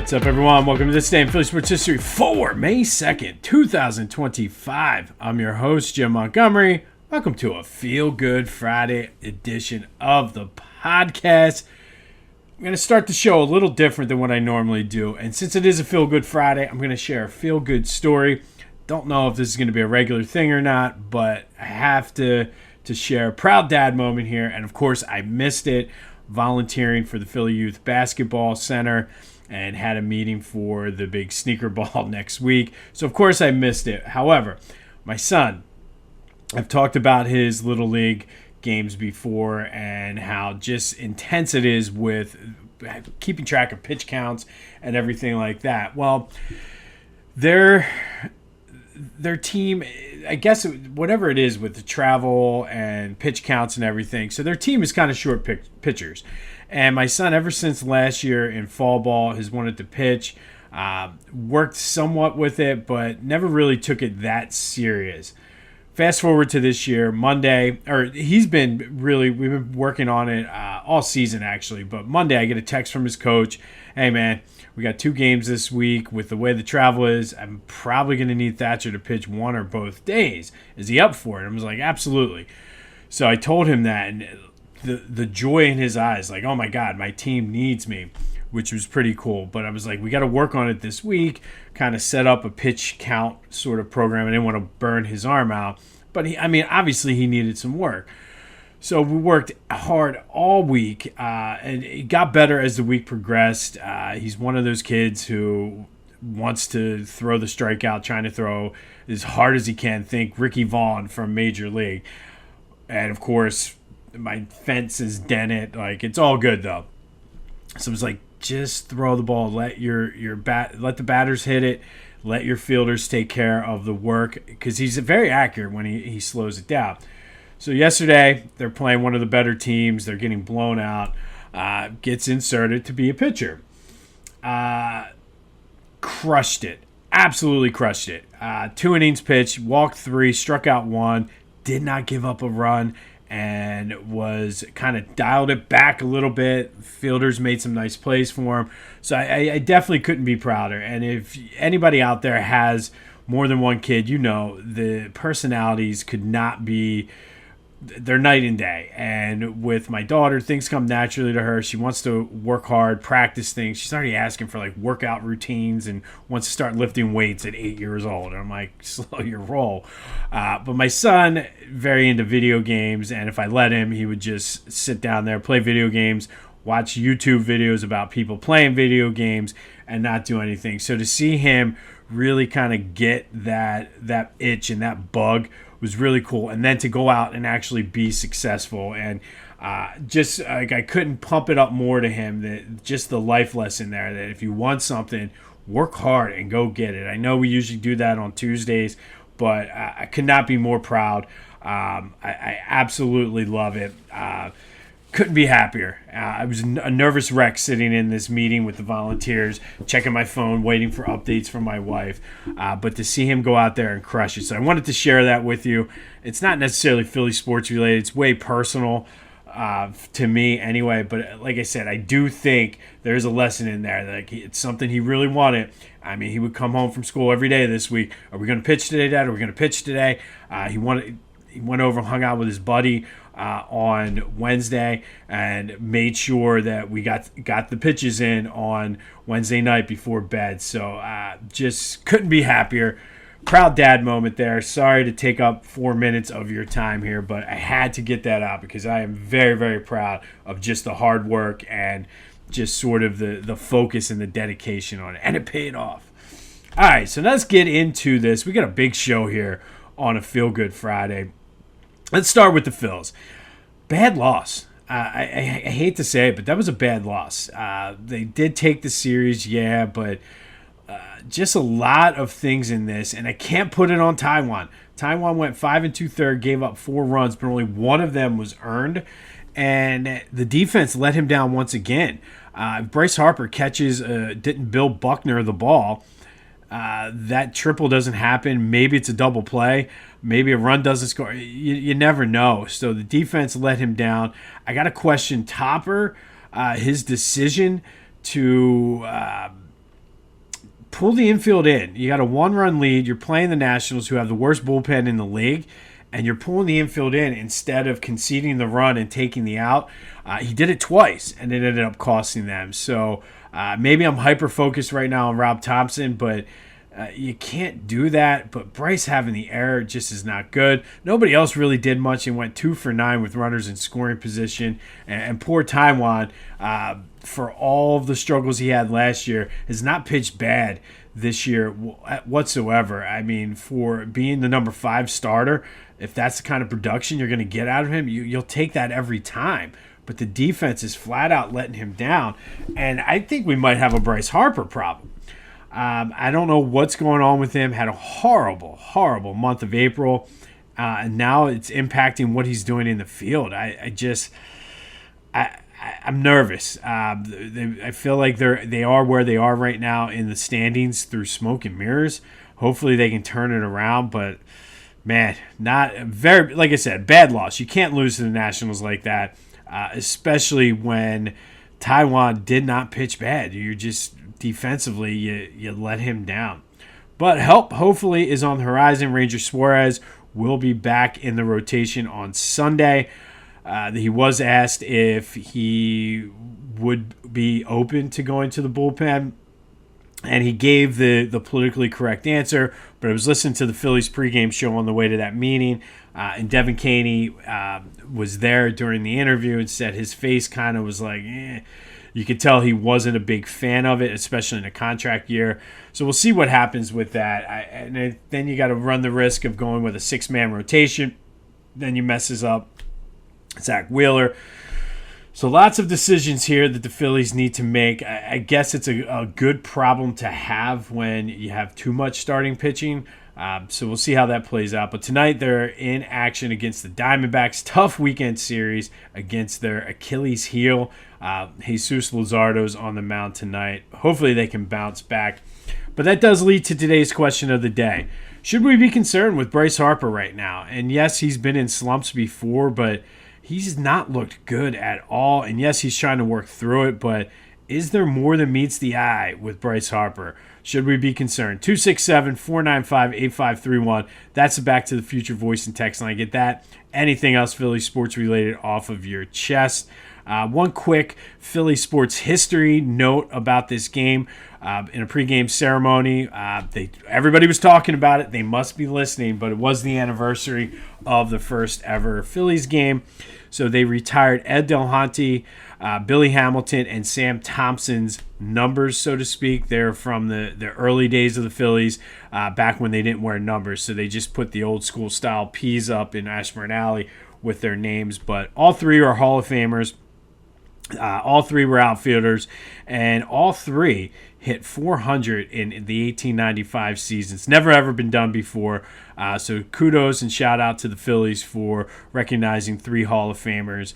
What's up, everyone? Welcome to This Day in Philly Sports History for May 2nd, 2025. I'm your host, Jim Montgomery. Welcome to a Feel Good Friday edition of the podcast. I'm going to start the show a little different than what I normally do. And since it is a Feel Good Friday, I'm going to share a feel good story. Don't know if this is going to be a regular thing or not, but I have to share a proud dad moment here. And of course, I missed it volunteering for the Philly Youth Basketball Center and had a meeting for the big sneaker ball next week. So, of course, I missed it. However, my son, I've talked about his Little League games before and how just intense it is with keeping track of pitch counts and everything like that. Well, their team, I guess whatever it is with the travel and pitch counts and everything, so their team is kind of short pitchers. And my son, ever since last year in fall ball, has wanted to pitch, worked somewhat with it, but never really took it that serious. Fast forward to this year, Monday, we've been working on it all season actually, but Monday I get a text from his coach, hey man, we got 2 games this week. With the way the travel is, I'm probably going to need Thatcher to pitch one or both days. Is he up for it? I was like, absolutely. So I told him that, and the joy in his eyes, like, oh my God, my team needs me, which was pretty cool. But I was like, we got to work on it this week, kind of set up a pitch count sort of program. I didn't want to burn his arm out. But obviously he needed some work. So we worked hard all week, and it got better as the week progressed. He's one of those kids who wants to throw the strikeout, trying to throw as hard as he can. Think Ricky Vaughn from Major League. And, of course, my fence is dented. Like, it's all good, though. So it was like, just throw the ball. Let let the batters hit it. Let your fielders take care of the work, because he's very accurate when he slows it down. So yesterday, they're playing one of the better teams. They're getting blown out. Gets inserted to be a pitcher. Crushed it. Absolutely crushed it. 2 innings pitched, walked 3, struck out 1, did not give up a run, and was kind of dialed it back a little bit. Fielders made some nice plays for him. So I definitely couldn't be prouder. And if anybody out there has more than one kid, the personalities could not be, they're night and day. And with my daughter, things come naturally to her. She wants to work hard, practice things. She's already asking for like workout routines and wants to start lifting weights at 8 years old. And I'm like, slow your roll. But my son, very into video games. And if I let him, he would just sit down there, play video games, watch YouTube videos about people playing video games and not do anything. So to see him really kind of get that itch and that bug was really cool. And then to go out and actually be successful, and just like I couldn't pump it up more to him, that just the life lesson there, that if you want something, work hard and go get it. I know we usually do that on Tuesdays, but I could not be more proud. I absolutely love it. Couldn't be happier. I was a nervous wreck sitting in this meeting with the volunteers, checking my phone, waiting for updates from my wife. But to see him go out there and crush it. So I wanted to share that with you. It's not necessarily Philly sports related. It's way personal to me anyway. But like I said, I do think there's a lesson in there. Like, it's something he really wanted. I mean, he would come home from school every day this week. Are we going to pitch today, Dad? Are we going to pitch today? He went over and hung out with his buddy on Wednesday and made sure that we got the pitches in on Wednesday night before bed. So just couldn't be happier. Proud dad moment there. Sorry to take up 4 minutes of your time here, but I had to get that out because I am very, very proud of just the hard work and just sort of the focus and the dedication on it. And it paid off. All right, so let's get into this. We got a big show here on a Feel Good Friday. Let's start with the Phils. Bad loss. I hate to say it, but that was a bad loss. They did take the series, yeah, but just a lot of things in this, and I can't put it on Taiwan. Taiwan went 5 2/3, gave up 4 runs, but only one of them was earned, and the defense let him down once again. Bryce Harper catches, didn't Bill Buckner the ball. That triple doesn't happen. Maybe it's a double play. Maybe a run doesn't score. You never know. So the defense let him down. I got to question Topper, his decision to pull the infield in. You got a 1-run lead. You're playing the Nationals, who have the worst bullpen in the league, and you're pulling the infield in instead of conceding the run and taking the out. He did it twice, and it ended up costing them. So maybe I'm hyper-focused right now on Rob Thompson, but you can't do that. But Bryce having the error just is not good. Nobody else really did much and went 2 for 9 with runners in scoring position. And poor Taijuan, for all of the struggles he had last year, has not pitched bad this year whatsoever. I mean, for being the number 5 starter, if that's the kind of production you're going to get out of him, you'll take that every time. But the defense is flat out letting him down. And I think we might have a Bryce Harper problem. I don't know what's going on with him. Had a horrible, horrible month of April. And now it's impacting what he's doing in the field. I'm nervous. I feel like they are where they are right now in the standings through smoke and mirrors. Hopefully they can turn it around. But, man, not very, like I said, bad loss. You can't lose to the Nationals like that, especially when Taijuan did not pitch bad. You're just defensively, you let him down. But help, hopefully, is on the horizon. Ranger Suarez will be back in the rotation on Sunday. He was asked if he would be open to going to the bullpen, and he gave the politically correct answer. But I was listening to the Phillies pregame show on the way to that meeting, and Devin Caney was there during the interview and said his face kind of was like, eh. You could tell he wasn't a big fan of it, especially in a contract year. So we'll see what happens with that. And then you got to run the risk of going with a 6-man rotation. Then you messes up Zach Wheeler. So lots of decisions here that the Phillies need to make. I guess it's a good problem to have when you have too much starting pitching. So we'll see how that plays out. But tonight they're in action against the Diamondbacks. Tough weekend series against their Achilles heel. Jesus Luzardo's on the mound tonight. Hopefully they can bounce back. But that does lead to today's question of the day. Should we be concerned with Bryce Harper right now? And yes, he's been in slumps before, but he's not looked good at all. And yes, he's trying to work through it, but is there more than meets the eye with Bryce Harper? Should we be concerned? 267-495-8531. That's the Back to the Future voice and text line. Get that. Anything else Philly sports related off of your chest. One quick Philly sports history note about this game. In a pregame ceremony, everybody was talking about it. They must be listening, but it was the anniversary of the first ever Phillies game. So they retired Ed Delhonte, Billy Hamilton, and Sam Thompson's numbers, so to speak. They're from the early days of the Phillies, back when they didn't wear numbers. So they just put the old school style P's up in Ashburn Alley with their names. But all 3 are Hall of Famers. All 3 were outfielders, and all 3 hit 400 in the 1895 season. It's never ever been done before. So kudos and shout out to the Phillies for recognizing 3 Hall of Famers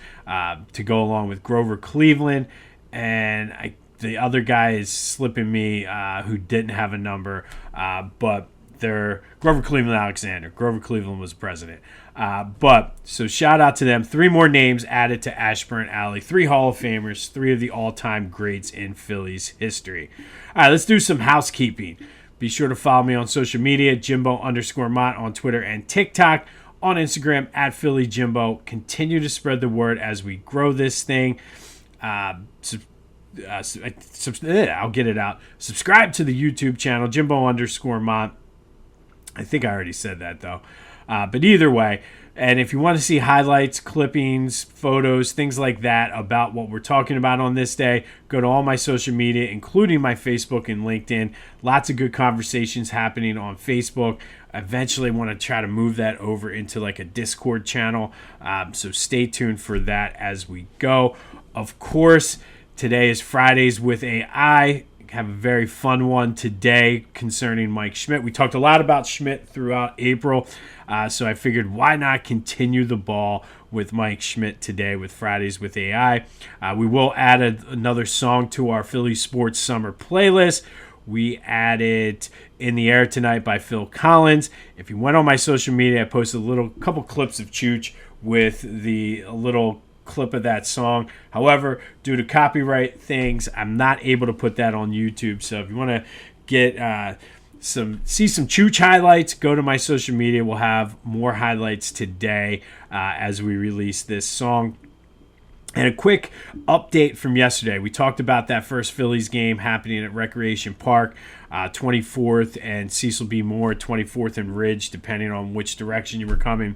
to go along with Grover Cleveland. And the other guy is slipping me who didn't have a number, but they're Grover Cleveland Alexander. Grover Cleveland was president. So shout out to them. 3 more names added to Ashburn Alley. 3 Hall of Famers, 3 of the all-time greats in Phillies history. All right, let's do some housekeeping. Be sure to follow me on social media, Jimbo_Mott on Twitter and TikTok. On Instagram, @PhillyJimbo. Continue to spread the word as we grow this thing. I'll get it out. Subscribe to the YouTube channel, Jimbo_Mott. I think I already said that, though. But either way, and if you want to see highlights, clippings, photos, things like that about what we're talking about on this day, go to all my social media, including my Facebook and LinkedIn. Lots of good conversations happening on Facebook. Eventually want to try to move that over into like a Discord channel. So stay tuned for that as we go. Of course, today is Fridays with AI. Have a very fun one today concerning Mike Schmidt. We talked a lot about Schmidt throughout April, so I figured why not continue the ball with Mike Schmidt today with Fridays with AI. We will add another song to our Philly Sports Summer playlist. We added In the Air Tonight by Phil Collins. If you went on my social media, I posted a couple clips of Chooch with a little clip of that song. However, due to copyright things, I'm not able to put that on YouTube. So if you want to get see some Chooch highlights, go to my social media. We'll have more highlights today as we release this song. And a quick update from yesterday. We talked about that first Phillies game happening at Recreation Park, 24th and Cecil B. Moore, 24th and Ridge, depending on which direction you were coming.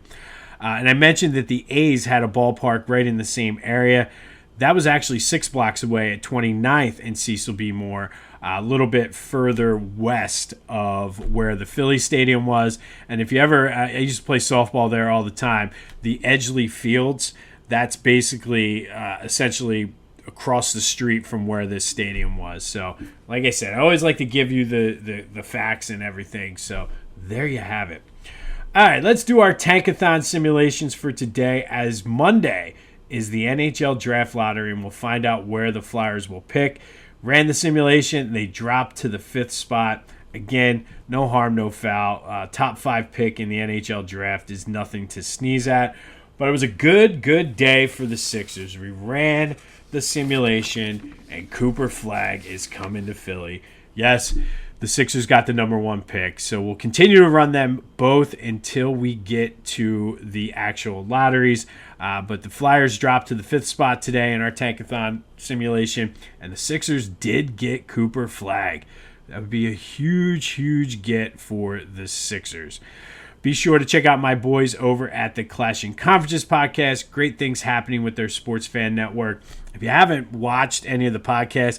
And I mentioned that the A's had a ballpark right in the same area. That was actually 6 blocks away at 29th and Cecil B. Moore, a little bit further west of where the Phillies stadium was. And if you ever, I used to play softball there all the time, the Edgeley Fields, that's basically essentially across the street from where this stadium was. So, like I said, I always like to give you the facts and everything. So, there you have it. All right, let's do our Tankathon simulations for today, as Monday is the NHL Draft Lottery, and we'll find out where the Flyers will pick. Ran the simulation. They dropped to the 5th spot. Again, no harm, no foul. Top 5 pick in the NHL Draft is nothing to sneeze at. But it was a good day for the Sixers. We ran the simulation, and Cooper Flagg is coming to Philly. Yes, the Sixers got the number 1 pick, so we'll continue to run them both until we get to the actual lotteries. But the Flyers dropped to the 5th spot today in our Tankathon simulation, and the Sixers did get Cooper Flagg. That would be a huge get for the Sixers. Be sure to check out my boys over at the Clashing Conferences podcast. Great things happening with their Sports Fan Network. If you haven't watched any of the podcasts,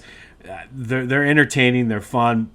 they're entertaining. They're fun.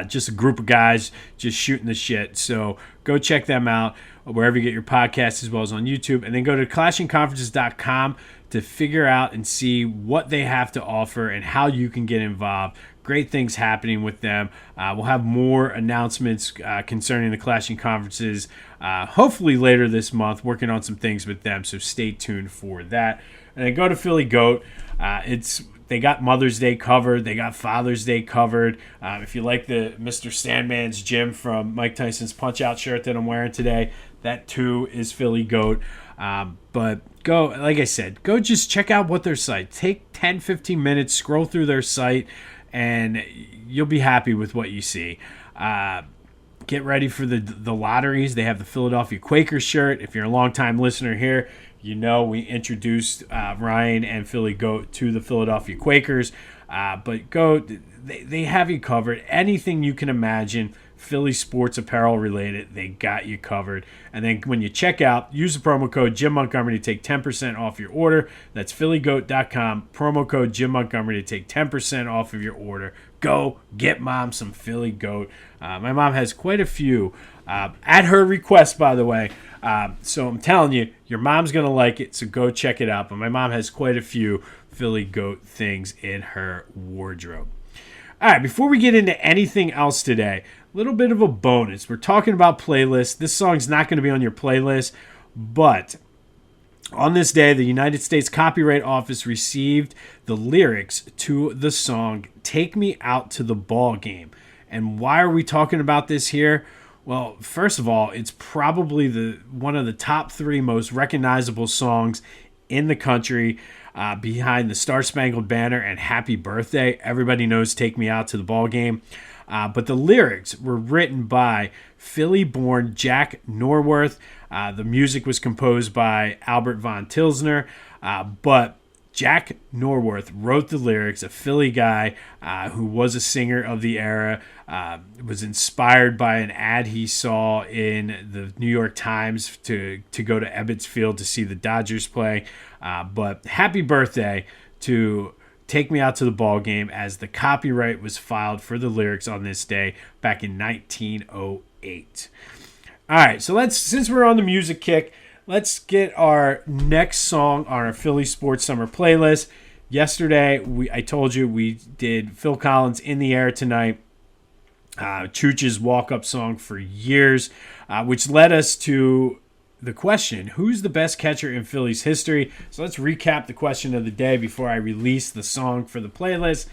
Just a group of guys just shooting the shit. So go check them out wherever you get your podcasts, as well as on YouTube. And then go to clashingconferences.com to figure out and see what they have to offer and how you can get involved. Great things happening with them. We'll have more announcements concerning the Clashing Conferences hopefully later this month, working on some things with them, so stay tuned for that. And then go to Philly Goat. They got Mother's Day covered. They got Father's Day covered. If you like the Mr. Sandman's Gym from Mike Tyson's Punch-Out shirt that I'm wearing today, that too is Philly Goat. But go, like I said, go just check out what their site. Take 10, 15 minutes, scroll through their site, and you'll be happy with what you see. Get ready for the lotteries. They have the Philadelphia Quakers shirt. If you're a longtime listener here, you know we introduced Ryan and Philly Goat to the Philadelphia Quakers. But go, they have you covered. Anything you can imagine, Philly sports apparel related, they got you covered. And then when you check out, use the promo code Jim Montgomery to take 10% off your order. That's phillygoat.com, promo code Jim Montgomery to take 10% off of your order. Go get mom some Philly Goat. My mom has quite a few at her request, by the way. So I'm telling you, your mom's going to like it, so go check it out. But my mom has quite a few Philly Goat things in her wardrobe. All right, before we get into anything else today, a little bit of a bonus. We're talking about playlists. This song's not going to be on your playlist, but on this day, the United States Copyright Office received the lyrics to the song Take Me Out to the Ball Game. And why are we talking about this here? Well, first of all, it's probably one of the top 3 most recognizable songs in the country, behind the Star Spangled Banner and Happy Birthday. Everybody knows Take Me Out to the Ball Game. But the lyrics were written by Philly-born Jack Norworth. The music was composed by Albert von Tilsner. But Jack Norworth wrote the lyrics, a Philly guy who was a singer of the era, was inspired by an ad he saw in the New York Times to go to Ebbets Field to see the Dodgers play. But happy birthday to Take Me Out to the Ball Game, as the copyright was filed for the lyrics on this day back in 1908. All right, so since we're on the music kick, let's get our next song on our Philly Sports Summer playlist. Yesterday, I told you we did Phil Collins' In the Air Tonight, Chooch's walk-up song for years, which led us to the question, who's the best catcher in Phillies history? So let's recap the question of the day before I release the song for the playlist.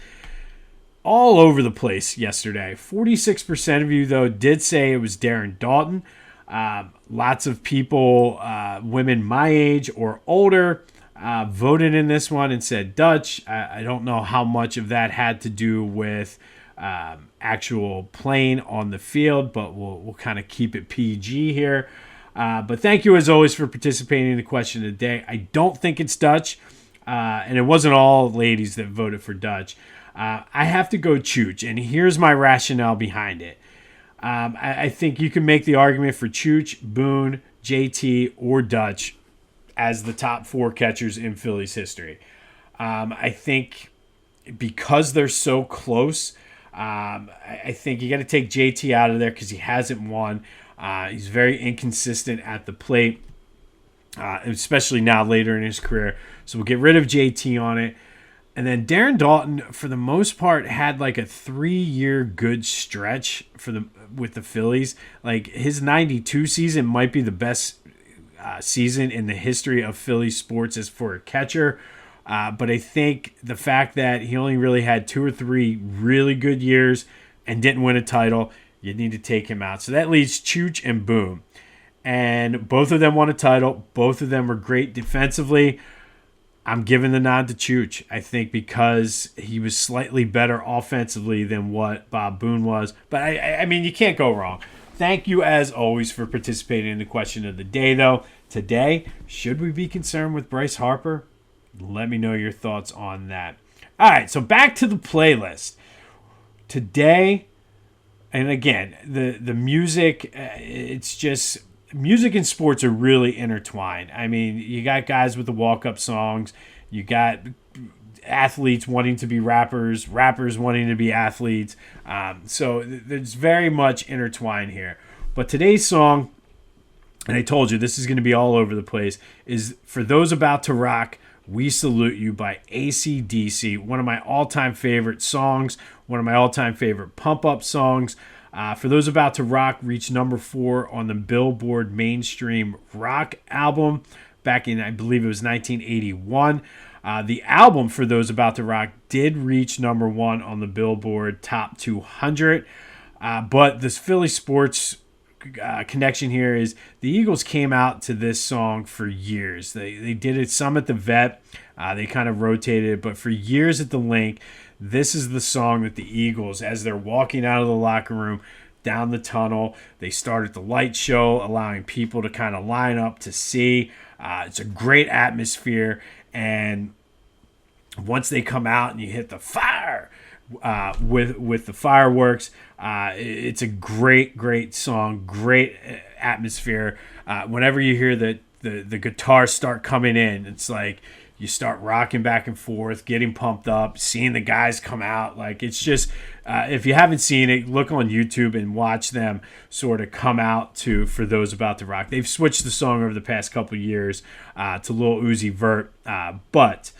All over the place yesterday. 46% of you, though, did say it was Darren Dalton. Lots of people, women my age or older, voted in this one and said Dutch. I don't know how much of that had to do with actual playing on the field, but we'll kind of keep it PG here. But thank you as always for participating in the question of the day. I don't think it's Dutch, and it wasn't all ladies that voted for Dutch. I have to go Chooch, and here's my rationale behind it. I think you can make the argument for Chooch, Boone, JT, or Dutch as the top 4 catchers in Phillies history. I think because they're so close, I think you got to take JT out of there because he hasn't won. He's very inconsistent at the plate, especially now later in his career. So we'll get rid of JT on it. And then Darren Daulton, for the most part, had like a 3-year good stretch with the Phillies. Like his 92 season might be the best season in the history of Philly sports as for a catcher. But I think the fact that he only really had 2 or 3 really good years and didn't win a title, you need to take him out. So that leaves Chooch and Boone. And both of them won a title. Both of them were great defensively. I'm giving the nod to Chooch, I think, because he was slightly better offensively than what Bob Boone was. But, I mean, you can't go wrong. Thank you, as always, for participating in the question of the day, though. Today, should we be concerned with Bryce Harper? Let me know your thoughts on that. All right, so back to the playlist. Today, and again, the music, it's just... Music and sports are really intertwined. I mean, you got guys with the walk-up songs. You got athletes wanting to be rappers, rappers wanting to be athletes. So there's very much intertwined here. But today's song, and I told you this is going to be all over the place, is For Those About to Rock, We Salute You by AC/DC. One of my all-time favorite songs, one of my all-time favorite pump-up songs. For Those About to Rock reached number 4 on the Billboard Mainstream Rock album back in, I believe it was 1981. The album For Those About to Rock did reach number 1 on the Billboard Top 200. But this Philly sports connection here is the Eagles came out to this song for years. They did it some at the Vet. They kind of rotated it, but for years at the Link, this is the song that the Eagles, as they're walking out of the locker room, down the tunnel, they start at the light show, allowing people to kind of line up to see. It's a great atmosphere, and once they come out and you hit the fire with the fireworks, it's a great song, great atmosphere. Whenever you hear the guitars start coming in, it's like you start rocking back and forth, getting pumped up, seeing the guys come out. Like, it's just, if you haven't seen it, look on YouTube and watch them sort of come out to For Those About to Rock. They've switched the song over the past couple of years to Lil Uzi Vert. But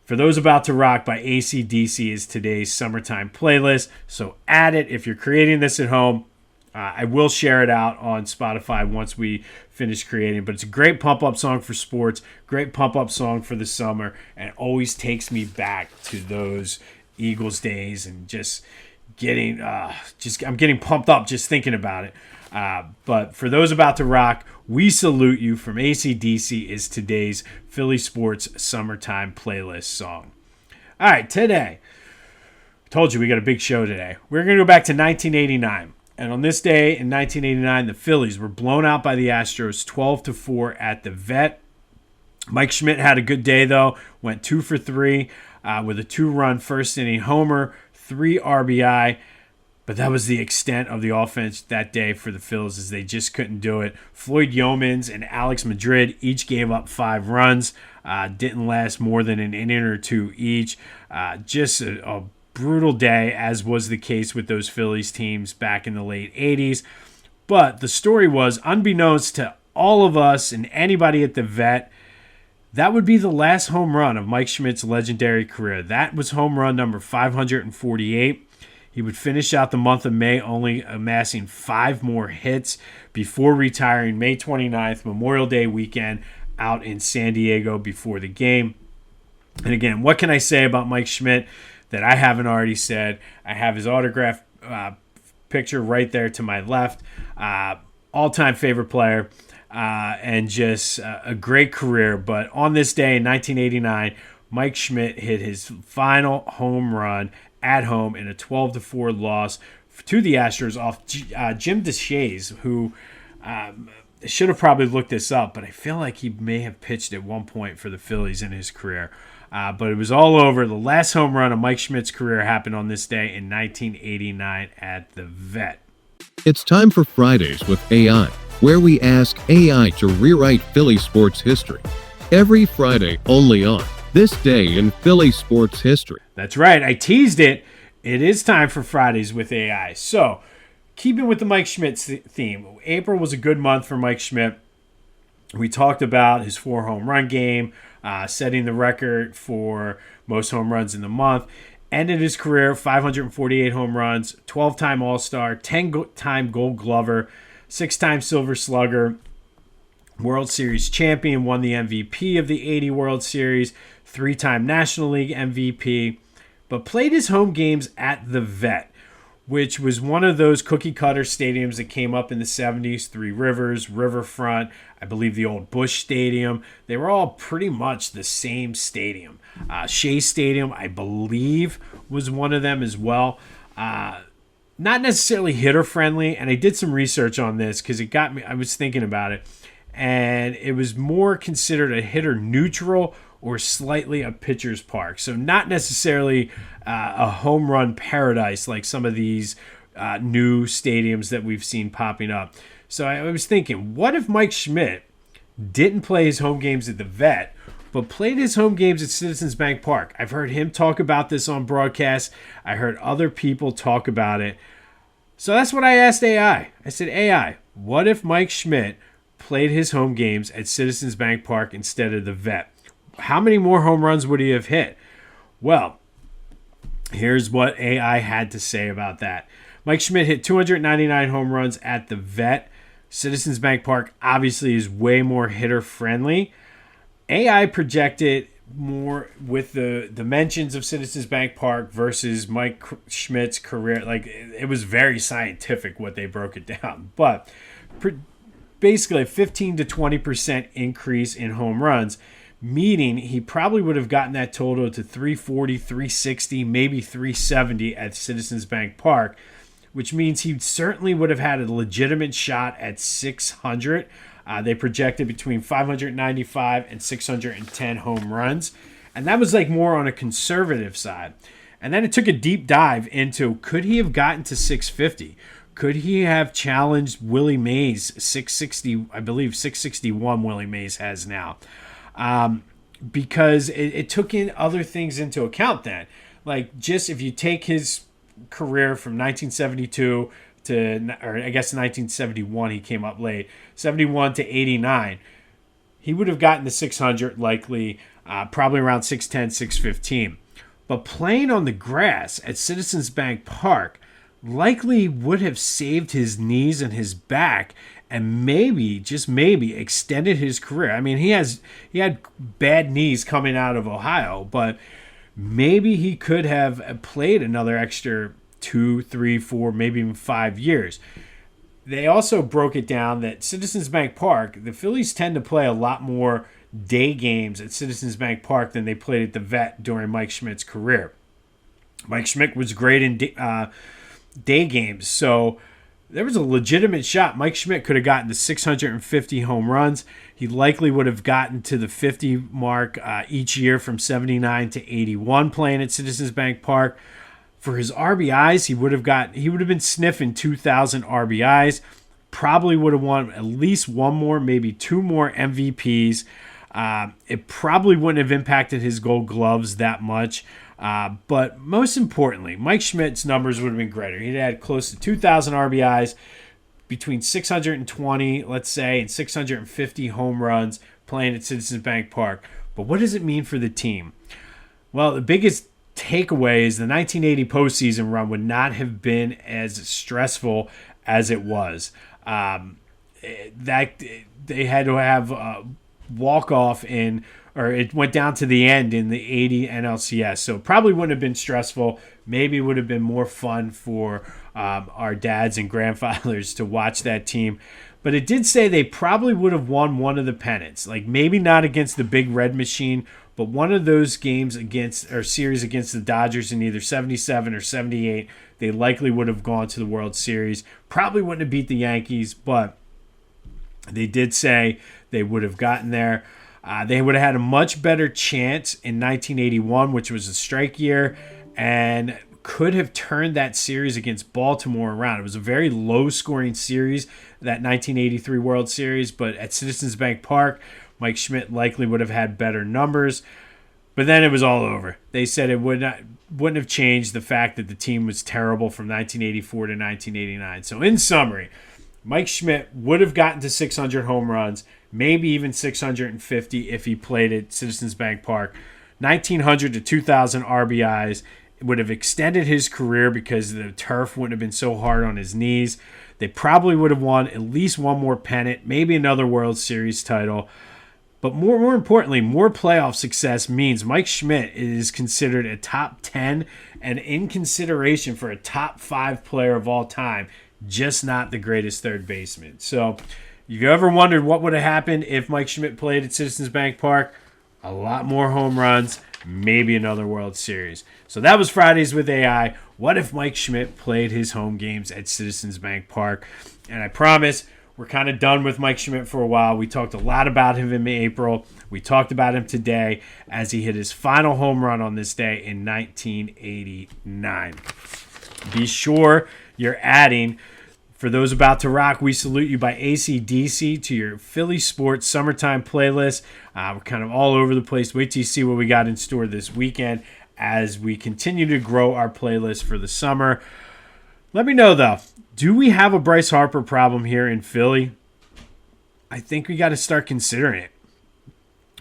For Those About to Rock by AC/DC is today's summertime playlist. So add it if you're creating this at home. I will share it out on Spotify once we finish creating, but it's a great pump-up song for sports, great pump-up song for the summer, and it always takes me back to those Eagles days and just getting, I'm getting pumped up just thinking about it. But For Those About to Rock, We Salute You from AC/DC is today's Philly Sports Summertime Playlist song. All right, today, told you we got a big show today. We're going to go back to 1989. And on this day in 1989, the Phillies were blown out by the Astros 12-4 at the Vet. Mike Schmidt had a good day, though. Went 2 for 3 with a 2-run first-inning homer, 3 RBI. But that was the extent of the offense that day for the Phillies, as they just couldn't do it. Floyd Yeomans and Alex Madrid each gave up 5 runs. Didn't last more than an inning or 2 each. Just a brutal day, as was the case with those Phillies teams back in the late 80s. But the story was, unbeknownst to all of us and anybody at the Vet, that would be the last home run of Mike Schmidt's legendary career. That was home run number 548. He would finish out the month of May only amassing 5 more hits before retiring May 29th, Memorial Day weekend, out in San Diego before the game. And again, what can I say about Mike Schmidt that I haven't already said? I have his autograph picture right there to my left. All-time favorite player, and just a great career. But on this day in 1989, Mike Schmidt hit his final home run at home in a 12-4 loss to the Astros off Jim DeShays, who should have probably looked this up, but I feel like he may have pitched at one point for the Phillies in his career. But it was all over. The last home run of Mike Schmidt's career happened on this day in 1989 at the Vet. It's time for Fridays with AI, where we ask AI to rewrite Philly sports history. Every Friday, only on This Day in Philly Sports History. That's right. I teased it. It is time for Fridays with AI. So, keeping with the Mike Schmidt theme, April was a good month for Mike Schmidt. We talked about his 4 home run game, setting the record for most home runs in the month. Ended his career 548 home runs, 12-time All-Star, 10-time Gold Glover, 6-time Silver Slugger, World Series champion, won the MVP of the 80 World Series, 3-time National League MVP, but played his home games at the Vet, which was one of those cookie-cutter stadiums that came up in the 70s, Three Rivers, Riverfront, I believe the old Busch Stadium. They were all pretty much the same stadium. Shea Stadium, I believe, was one of them as well. Not necessarily hitter-friendly, and I did some research on this because it got me. I was thinking about it, and it was more considered a hitter-neutral or slightly a pitcher's park. So not necessarily a home run paradise like some of these new stadiums that we've seen popping up. So I was thinking, what if Mike Schmidt didn't play his home games at the Vet, but played his home games at Citizens Bank Park? I've heard him talk about this on broadcast. I heard other people talk about it. So that's what I asked AI. I said, AI, what if Mike Schmidt played his home games at Citizens Bank Park instead of the Vet? How many more home runs would he have hit? Well, here's what AI had to say about that. Mike Schmidt hit 299 home runs at the Vet. Citizens Bank Park obviously is way more hitter-friendly. AI projected more with the dimensions of Citizens Bank Park versus Mike Schmidt's career. Like, it was very scientific what they broke it down. But basically a 15 to 20% increase in home runs, meaning he probably would have gotten that total to 340, 360, maybe 370 at Citizens Bank Park, which means he certainly would have had a legitimate shot at 600. They projected between 595 and 610 home runs. And that was like more on a conservative side. And then it took a deep dive into, could he have gotten to 650? Could he have challenged Willie Mays 660? I believe 661 Willie Mays has now. Because it took in other things into account then. Like, just if you take his career from 1972 to, or I guess 1971, he came up late, 71 to 89, he would have gotten to 600 likely, probably around 610, 615. But playing on the grass at Citizens Bank Park likely would have saved his knees and his back and maybe, just maybe, extended his career. I mean, he had bad knees coming out of Ohio, but maybe he could have played another extra 2, 3, 4, maybe even 5 years. They also broke it down that Citizens Bank Park, the Phillies tend to play a lot more day games at Citizens Bank Park than they played at the Vet during Mike Schmidt's career. Mike Schmidt was great in day games, so there was a legitimate shot. Mike Schmidt could have gotten to 650 home runs. He likely would have gotten to the 50 mark each year from 79 to 81 playing at Citizens Bank Park. For his RBIs, he would have been sniffing 2,000 RBIs. Probably would have won at least one more, maybe 2 more MVPs. It probably wouldn't have impacted his Gold Gloves that much. But most importantly, Mike Schmidt's numbers would have been greater. He'd had close to 2,000 RBIs, between 620, let's say, and 650 home runs playing at Citizens Bank Park. But what does it mean for the team? Well, the biggest takeaway is the 1980 postseason run would not have been as stressful as it was. That they had to have a walk-off or it went down to the end in the 80 NLCS. So it probably wouldn't have been stressful. Maybe it would have been more fun for our dads and grandfathers to watch that team. But it did say they probably would have won one of the pennants. Like maybe not against the Big Red Machine, but one of those games series against the Dodgers in either 77 or 78, they likely would have gone to the World Series. Probably wouldn't have beat the Yankees, but they did say they would have gotten there. They would have had a much better chance in 1981, which was a strike year, and could have turned that series against Baltimore around. It was a very low-scoring series, that 1983 World Series, but at Citizens Bank Park, Mike Schmidt likely would have had better numbers. But then it was all over. They said it wouldn't have changed the fact that the team was terrible from 1984 to 1989. So in summary, Mike Schmidt would have gotten to 600 home runs, maybe even 650 if he played at Citizens Bank Park. 1,900 to 2,000 RBIs. Would have extended his career because the turf wouldn't have been so hard on his knees. They probably would have won at least one more pennant, maybe another World Series title. But more importantly, more playoff success means Mike Schmidt is considered a top 10 and in consideration for a top 5 player of all time, just not the greatest third baseman. So if you ever wondered what would have happened if Mike Schmidt played at Citizens Bank Park, a lot more home runs, maybe another World Series. So that was Fridays with AI. What if Mike Schmidt played his home games at Citizens Bank Park? And I promise we're kind of done with Mike Schmidt for a while. We talked a lot about him in April. We talked about him today as he hit his final home run on this day in 1989. Be sure you're adding, for those about to rock, We Salute You by AC/DC to your Philly Sports Summertime playlist. We're kind of all over the place. Wait till you see what we got in store this weekend as we continue to grow our playlist for the summer. Let me know, though, do we have a Bryce Harper problem here in Philly? I think we got to start considering it.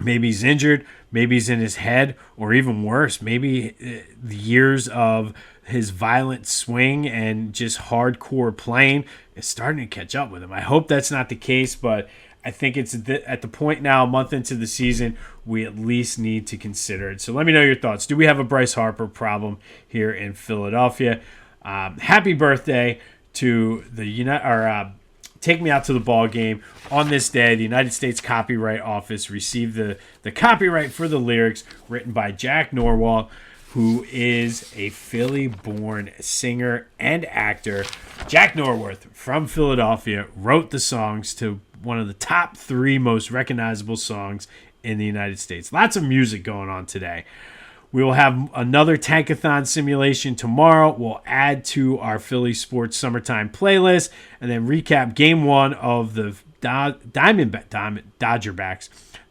Maybe he's injured. Maybe he's in his head. Or even worse, maybe the years of his violent swing and just hardcore playing is starting to catch up with him. I hope that's not the case, but I think it's at the point now, a month into the season, we at least need to consider it. So let me know your thoughts. Do we have a Bryce Harper problem here in Philadelphia? Happy birthday to the Take Me Out to the Ball Game. On this day, the United States Copyright Office received the copyright for the lyrics written by Jack Norwalt, who is a Philly-born singer and actor. Jack Norworth from Philadelphia wrote the songs to one of the top 3 most recognizable songs in the United States. Lots of music going on today. We will have another Tankathon simulation tomorrow. We'll add to our Philly Sports Summertime playlist and then recap Game 1 of the Dodgerbacks,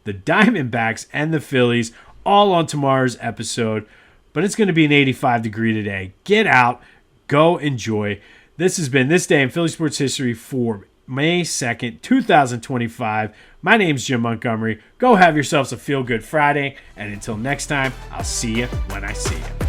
the Diamondbacks, and the Phillies, all on tomorrow's episode. But it's going to be an 85-degree today. Get out. Go enjoy. This has been This Day in Philly Sports History for May 2nd, 2025. My name's Jim Montgomery. Go have yourselves a feel-good Friday. And until next time, I'll see you when I see you.